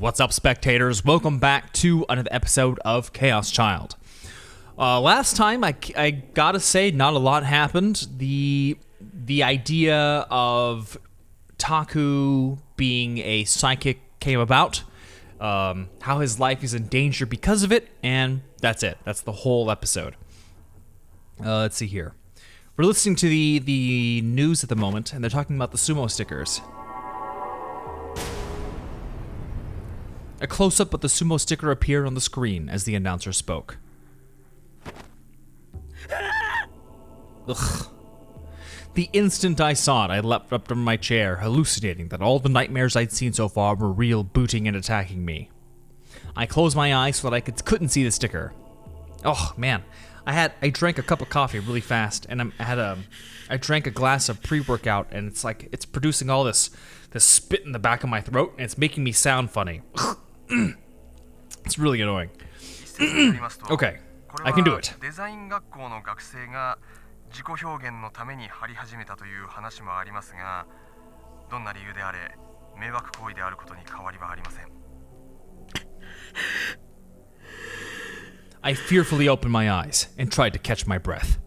What's up, spectators? Welcome back to another episode of Chaos Child. Last time, I gotta say, not a lot happened. The idea of Taku being a psychic came about, how his life is in danger because of it, and that's it. That's the whole episode. Let's see here. We're listening to the news at the moment, and they're talking about the sumo stickers. A close-up of the sumo sticker appeared on the screen as the announcer spoke. Ugh. The instant I saw it, I leapt up from my chair, hallucinating that all the nightmares I'd seen so far were real, booting and attacking me. I closed my eyes so that I couldn't see the sticker. Oh man, I drank a cup of coffee really fast, and I drank a glass of pre-workout, and it's producing all this spit in the back of my throat, and it's making me sound funny. It's really annoying. Okay, I can do it. I fearfully opened my eyes and tried to catch my breath.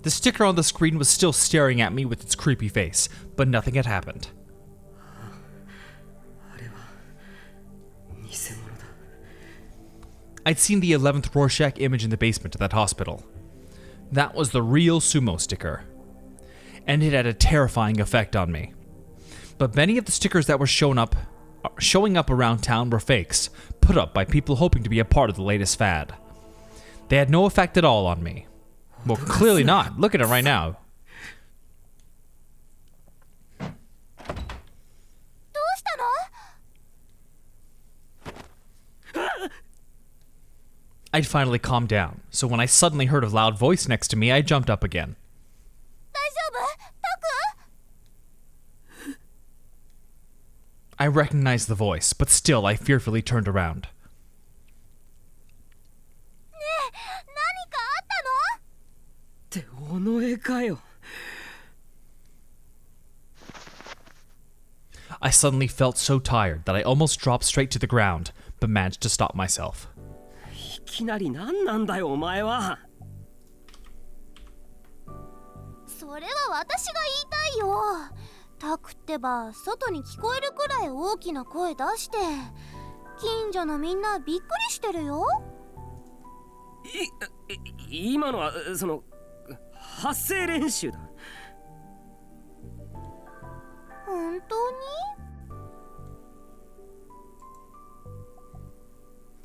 The sticker on the screen was still staring at me with its creepy face, but nothing had happened. I'd seen the 11th Rorschach image in the basement of that hospital. That was the real sumo sticker. And it had a terrifying effect on me. But many of the stickers that were showing up around town were fakes, put up by people hoping to be a part of the latest fad. They had no effect at all on me. Well, clearly not. Look at it right now. I'd finally calmed down, so when I suddenly heard a loud voice next to me, I jumped up again. I recognized the voice, but still I fearfully turned around. I suddenly felt so tired that I almost dropped straight to the ground, but managed to stop myself.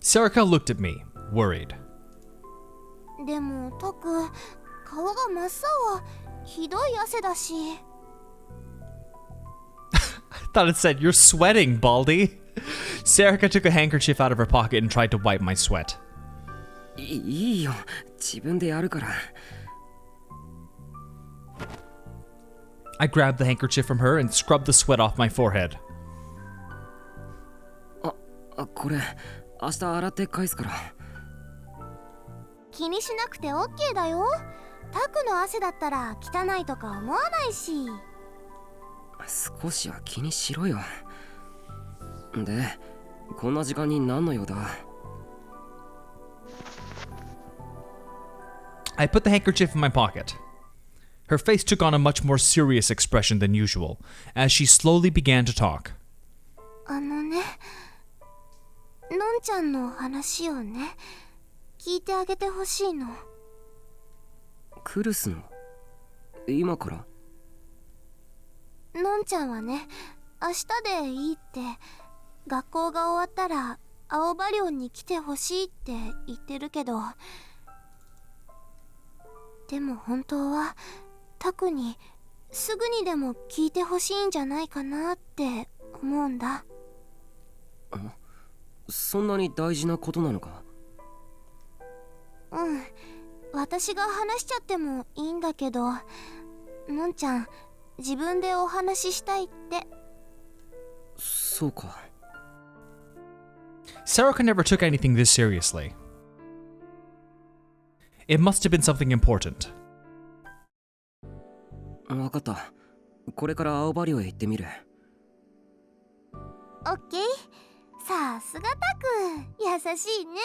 Sarika looked at me, worried. I thought it said, "You're sweating, Baldy." Sarika took a handkerchief out of her pocket and tried to wipe my sweat. I grabbed the handkerchief from her and scrubbed the sweat off my forehead. I put the handkerchief in my pocket. Her face took on a much more serious expression than usual, as she slowly began to talk. Sarika never took anything this seriously. It must have been something important. わかった。これから青葉寮へ行ってみる。オッケー。さすがタク、優しいね。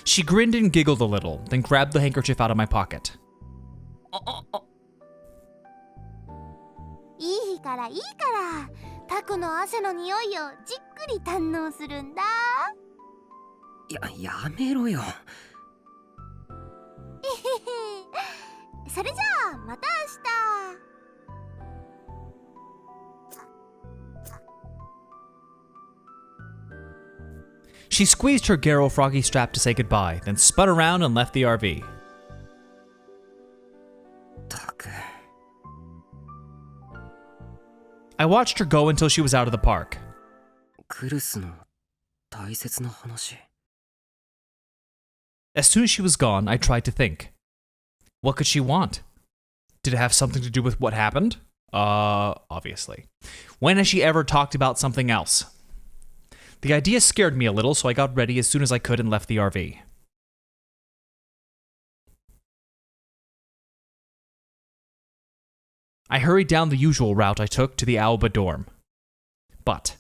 She grinned and giggled a little, then grabbed the handkerchief out of my pocket. いい日からいいから、タクの汗の匂いをじっくり堪能するんだ。やめろよ。それじゃあまた明日。 She squeezed her Garo froggy strap to say goodbye, then spun around and left the RV. タク。 I watched her go until she was out of the park. クルスの大切な話。 As soon as she was gone, I tried to think. What could she want? Did it have something to do with what happened? Obviously. When has she ever talked about something else? The idea scared me a little, so I got ready as soon as I could and left the RV. I hurried down the usual route I took to the Aoba dorm. But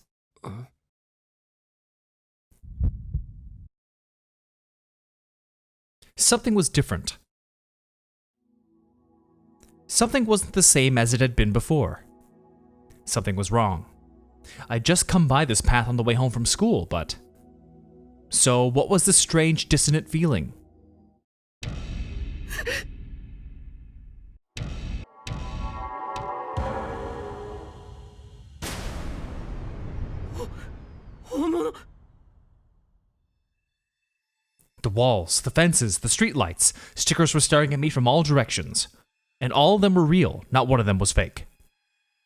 something was different. Something wasn't the same as it had been before. Something was wrong. I'd just come by this path on the way home from school, but... So, what was this strange, dissonant feeling? The walls, the fences, the streetlights, stickers were staring at me from all directions. And all of them were real, not one of them was fake.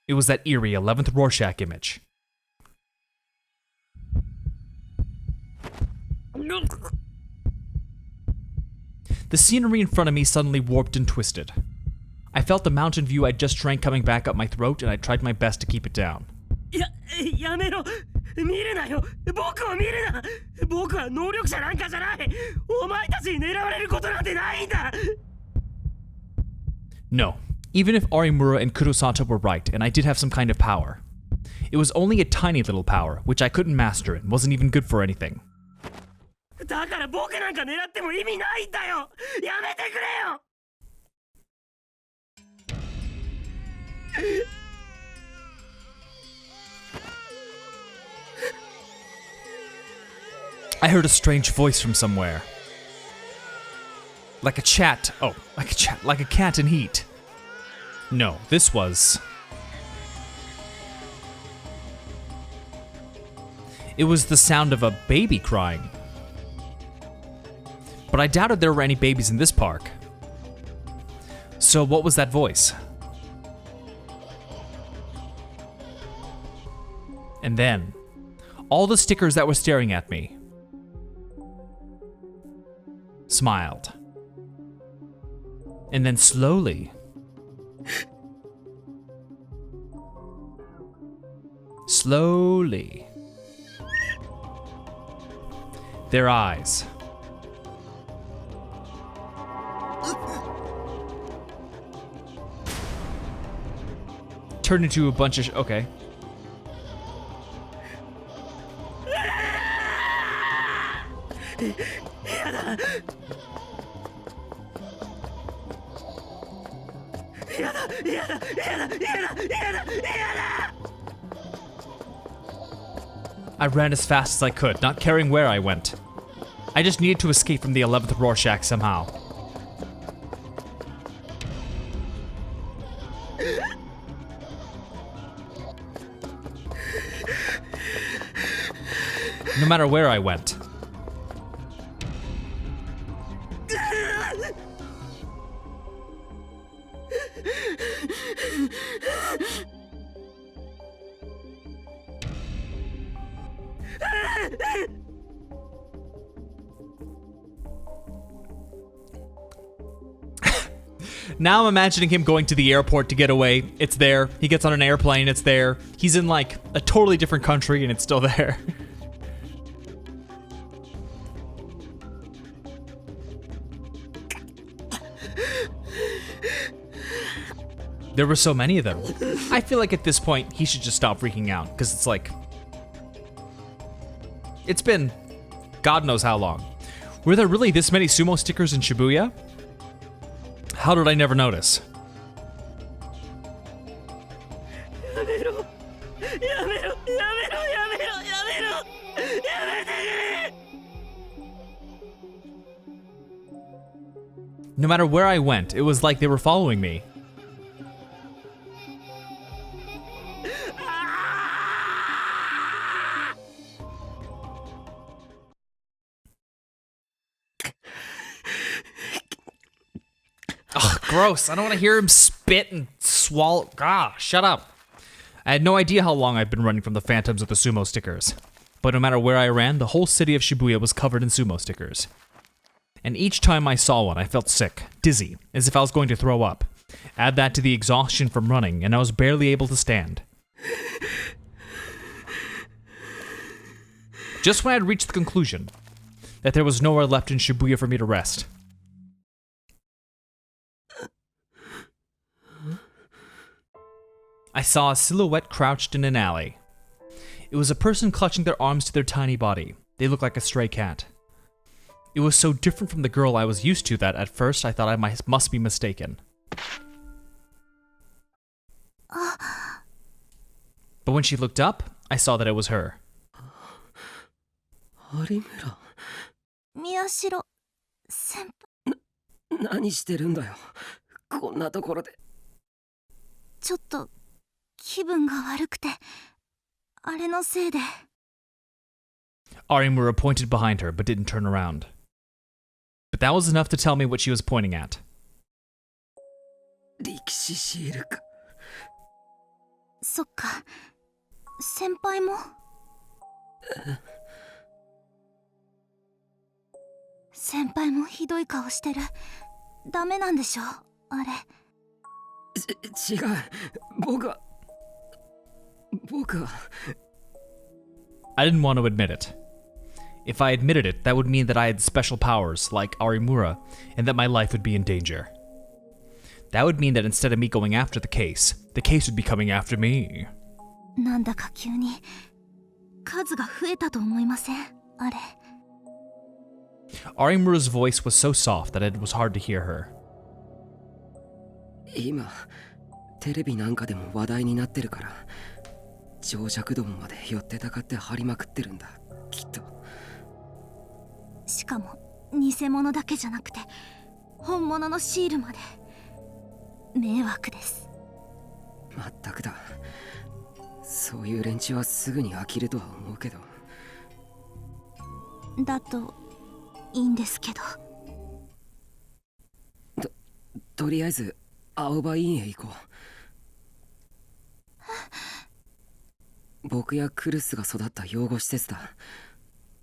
It was that eerie 11th Rorschach image. The scenery in front of me suddenly warped and twisted. I felt the mountain view I'd just drank coming back up my throat, and I tried my best to keep it down. やめろ。見るなよ。僕を見るな。僕は能力者なんかじゃない。お前たちに狙われることなんてないんだ。 No, even if Arimura and Kurosata were right, and I did have some kind of power. It was only a tiny little power, which I couldn't master and wasn't even good for anything. だから僕なんか狙っても意味ないんだよ。やめてくれよ。 I heard a strange voice from somewhere. Like a cat in heat. No, this was... It was the sound of a baby crying. But I doubted there were any babies in this park. So what was that voice? And then, all the stickers that were staring at me smiled. And then slowly, their eyes turned into a bunch of okay. I ran as fast as I could, not caring where I went. I just needed to escape from the 11th Rorschach somehow. No matter where I went. Now I'm imagining him going to the airport to get away. It's there. He gets on an airplane. It's there. He's in like a totally different country and it's still there. There were so many of them. I feel like at this point, he should just stop freaking out, because it's like... It's been God knows how long. Were there really this many sumo stickers in Shibuya? How did I never notice? No matter where I went, it was like they were following me. Ugh, gross. I don't want to hear him spit and swallow. Ah, shut up. I had no idea how long I'd been running from the phantoms of the sumo stickers. But no matter where I ran, the whole city of Shibuya was covered in sumo stickers. And each time I saw one, I felt sick, dizzy, as if I was going to throw up. Add that to the exhaustion from running, and I was barely able to stand. Just when I'd reached the conclusion that there was nowhere left in Shibuya for me to rest, I saw a silhouette crouched in an alley. It was a person clutching their arms to their tiny body. They looked like a stray cat. It was so different from the girl I was used to that at first I thought I must be mistaken. But when she looked up, I saw that it was her. Miyashiro 先輩。何してるんだよ。こんなところで。ちょっと気分が悪くて、あれのせいで。Arimura pointed behind her, but didn't turn around. But that was enough to tell me what she was pointing at. 力士シールか。そっか。先輩も。先輩もひどい顔してる。ダメなんでしょ、あれ。違う。僕は。I didn't want to admit it. If I admitted it, that would mean that I had special powers, like Arimura, and that my life would be in danger. That would mean that instead of me going after the case would be coming after me. なんだか急に数が増えたと思いません？あれ。Arimura's voice was so soft that it was hard to hear her. 今、テレビなんかでも話題になってるから、情弱どもまで寄ってたかって張りまくってるんだ、きっと。しかも偽物だけじゃなくて本物のシールまで。迷惑です。まったくだ。そういう連中はすぐに飽きるとは思うけど。だといいんですけど。とりあえず青葉院へ行こう。僕やクルスが育った養護施設だ。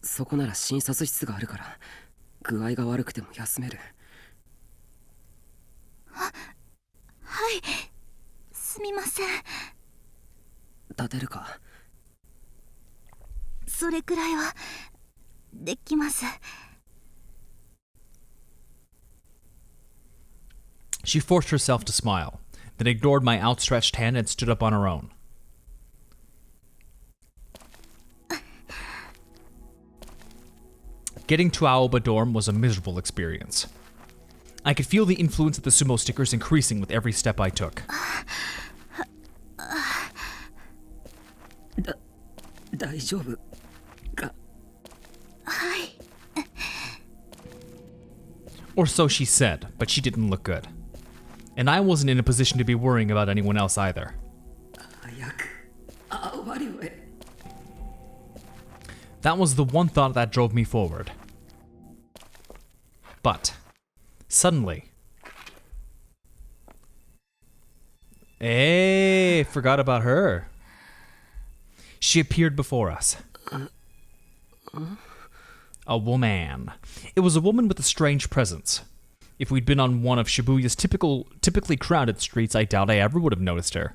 そこなら診察室があるから具合が悪くても休める。はい、すみません。立てるか？それくらいはできます。She forced herself to smile, then ignored my outstretched hand and stood up on her own. Getting to Aoba dorm was a miserable experience. I could feel the influence of the sumo stickers increasing with every step I took. 大丈夫か？はい。 Or so she said, but she didn't look good. And I wasn't in a position to be worrying about anyone else either. 早く青葉寮へ。That was the one thought that drove me forward. But, suddenly... Hey, forgot about her. She appeared before us. A woman. It was a woman with a strange presence. If we'd been on one of Shibuya's typically crowded streets, I doubt I ever would have noticed her.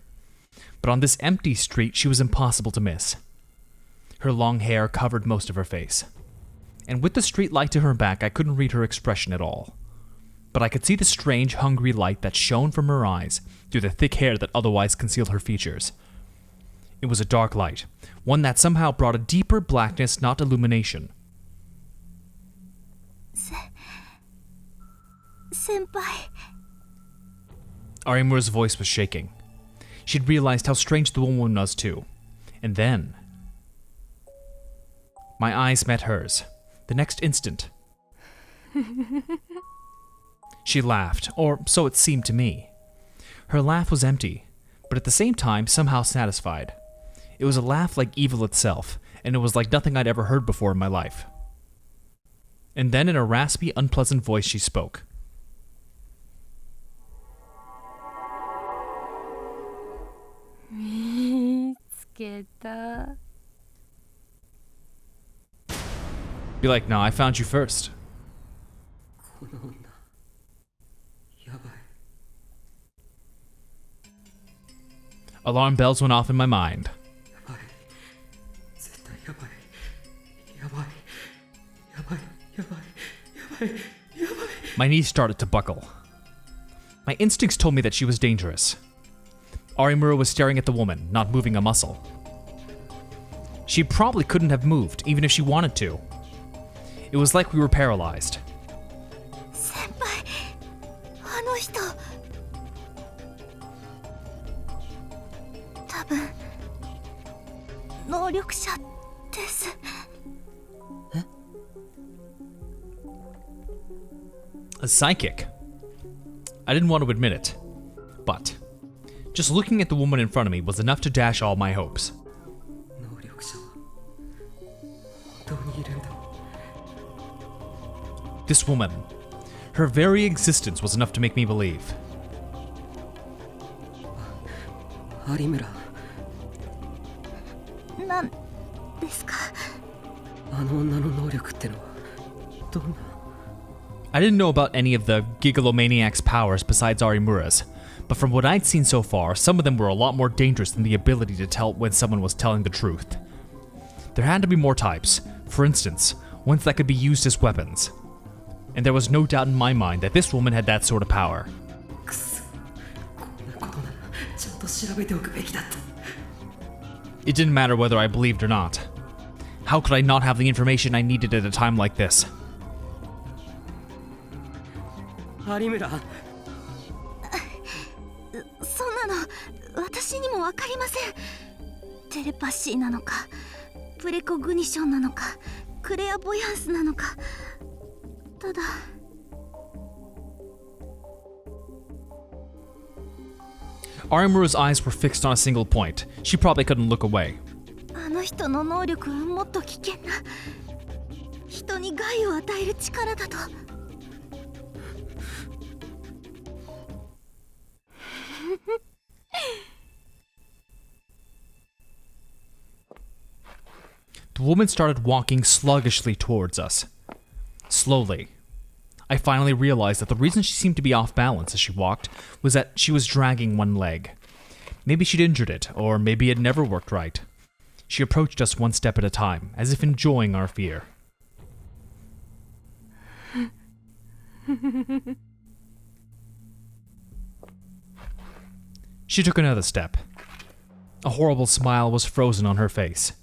But on this empty street, she was impossible to miss. Her long hair covered most of her face. And with the street light to her back, I couldn't read her expression at all. but I could see the strange, hungry light that shone from her eyes through the thick hair that otherwise concealed her features. It was a dark light, one that somehow brought a deeper blackness, not illumination. 先輩 Arimura's voice was shaking. She'd realized how strange the woman was too. And then... my eyes met hers. The next instant. She laughed, or so it seemed to me. Her laugh was empty, but at the same time somehow satisfied. It was a laugh like evil itself, and it was like nothing I'd ever heard before in my life. And then in a raspy, unpleasant voice she spoke. Be like, no, I found you first. Alarm bells went off in my mind. My knees started to buckle. My instincts told me that she was dangerous. Arimura was staring at the woman, not moving a muscle. She probably couldn't have moved, even if she wanted to. It was like we were paralyzed. 先輩あの人多分能力者です A psychic. I didn't want to admit it, but just looking at the woman in front of me was enough to dash all my hopes. This woman, her very existence was enough to make me believe. 有村 なんですか あの女の能力ってのはどんな I didn't know about any of the Gigalomaniac's powers besides Arimura's, but from what I'd seen so far, some of them were a lot more dangerous than the ability to tell when someone was telling the truth. There had to be more types, for instance, ones that could be used as weapons. And there was no doubt in my mind that this woman had that sort of power. くそこんなことならちゃんと調べておくべきだった It didn't matter whether I believed or not. How could I not have the information I needed at a time like this? 有村そんなの私にもわかりませんテレパシーなのかプレコグニションなのかクレアボヤンスなのかただ Arimura's eyes were fixed on a single point. She probably couldn't look away. あの人の能力はもっと危険な人に害を与える力だと The woman started walking sluggishly towards us. Slowly. I finally realized that the reason she seemed to be off balance as she walked was that she was dragging one leg. Maybe she'd injured it, or maybe it never worked right. She approached us one step at a time, as if enjoying our fear. She took another step. A horrible smile was frozen on her face.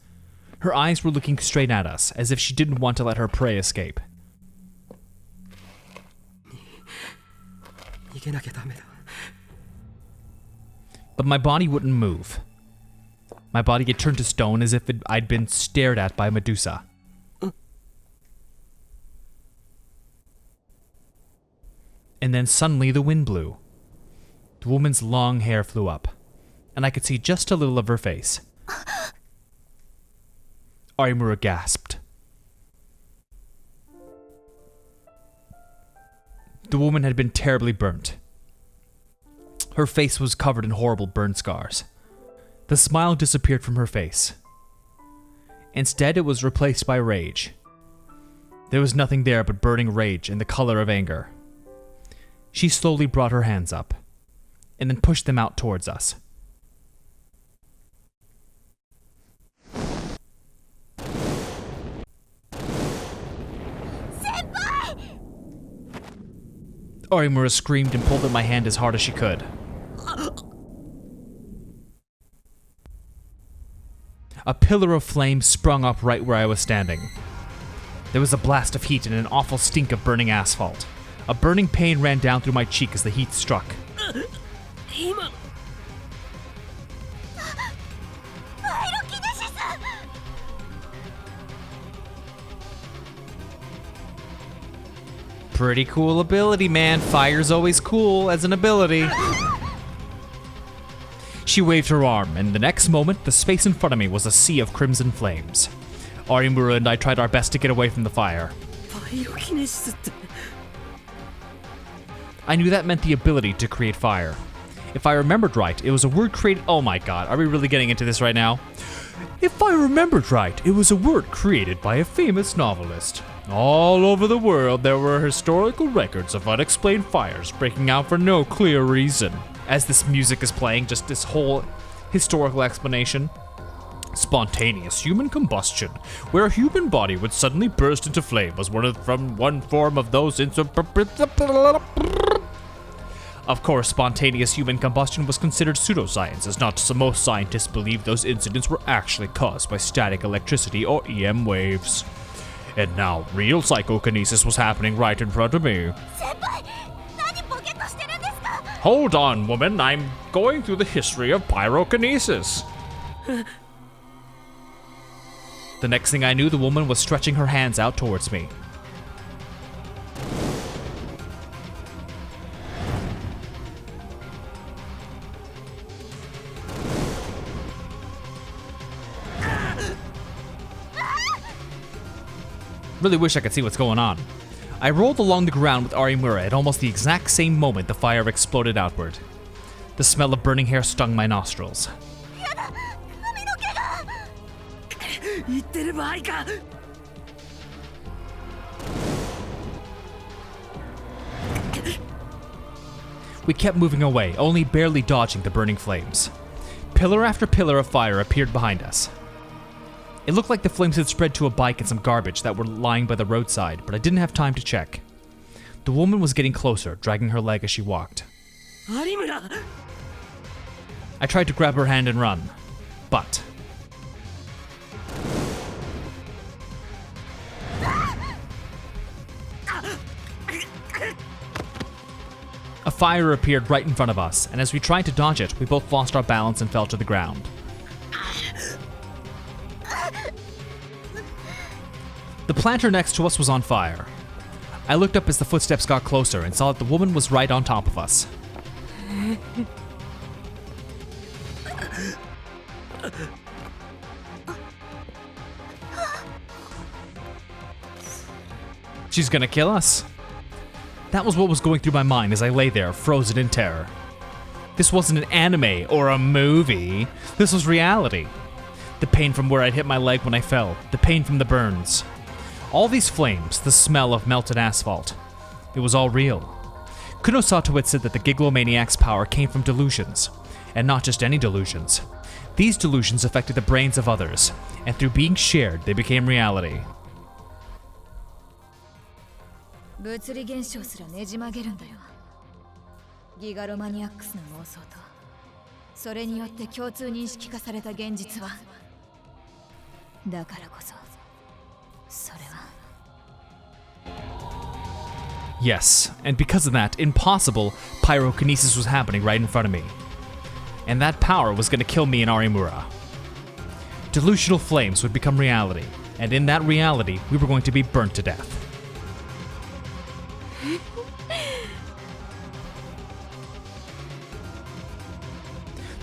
Her eyes were looking straight at us, as if she didn't want to let her prey escape. 逃げなきゃダメだ But my body wouldn't move. My body had turned to stone as if I'd been stared at by Medusa. And then suddenly the wind blew. The woman's long hair flew up, and I could see just a little of her face. Arimura gasped. The woman had been terribly burnt. Her face was covered in horrible burn scars. The smile disappeared from her face. Instead, it was replaced by rage. There was nothing there but burning rage and the color of anger. She slowly brought her hands up, and then pushed them out towards us. Orimura screamed and pulled at my hand as hard as she could. A pillar of flame sprung up right where I was standing. There was a blast of heat and an awful stink of burning asphalt. A burning pain ran down through my cheek as the heat struck. Pretty cool ability, man. Fire's always cool as an ability. She waved her arm, and the next moment, the space in front of me was a sea of crimson flames. Orimura and I tried our best to get away from the fire. I knew that meant the ability to create fire. If I remembered right, it was a word created— oh my god, are we really getting into this right now? If I remembered right, it was a word created by a famous novelist. All over the world, there were historical records of unexplained fires breaking out for no clear reason. As this music is playing, just this whole historical explanation. Spontaneous human combustion, where a human body would suddenly burst into flame, was from one form of those Of course, spontaneous human combustion was considered pseudoscience, as not most scientists believed those incidents were actually caused by static electricity or EM waves. And now, real psychokinesis was happening right in front of me. Hold on, woman, I'm going through the history of pyrokinesis. The next thing I knew, the woman was stretching her hands out towards me. Really wish I could see what's going on. I rolled along the ground with Orimura at almost the exact same moment the fire exploded outward. The smell of burning hair stung my nostrils. We kept moving away, only barely dodging the burning flames. Pillar after pillar of fire appeared behind us. It looked like the flames had spread to a bike and some garbage that were lying by the roadside, but I didn't have time to check. The woman was getting closer, dragging her leg as she walked. I tried to grab her hand and run, but... a fire appeared right in front of us, and as we tried to dodge it, we both lost our balance and fell to the ground. The planter next to us was on fire. I looked up as the footsteps got closer and saw that the woman was right on top of us. She's gonna kill us. That was what was going through my mind as I lay there, frozen in terror. This wasn't an anime or a movie. This was reality. The pain from where I'd hit my leg when I fell, the pain from the burns. All these flames, the smell of melted asphalt. It was all real. Kunosato had said that the Giglomaniac's power came from delusions, and not just any delusions. These delusions affected the brains of others, and through being shared, they became reality. 物理現象すらねじ曲げるんだよ。ギガロマニアックスの妄想と、それによって共通認識化された現実は、だからこそ、それは。Yes, and because of that, impossible pyrokinesis was happening right in front of me. And that power was going to kill me and Orimura. Delusional flames would become reality, and in that reality, we were going to be burnt to death.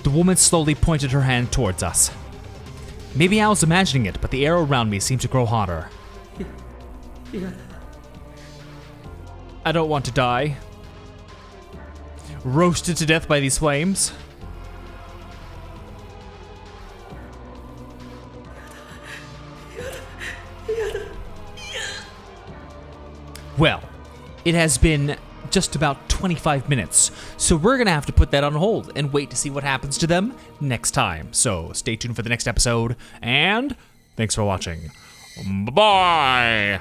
The woman slowly pointed her hand towards us. Maybe I was imagining it, but the air around me seemed to grow hotter. I don't want to die. Roasted to death by these flames. Well, it has been just about 25 minutes, so we're gonna have to put that on hold and wait to see what happens to them next time. So stay tuned for the next episode, and thanks for watching. Bye-bye!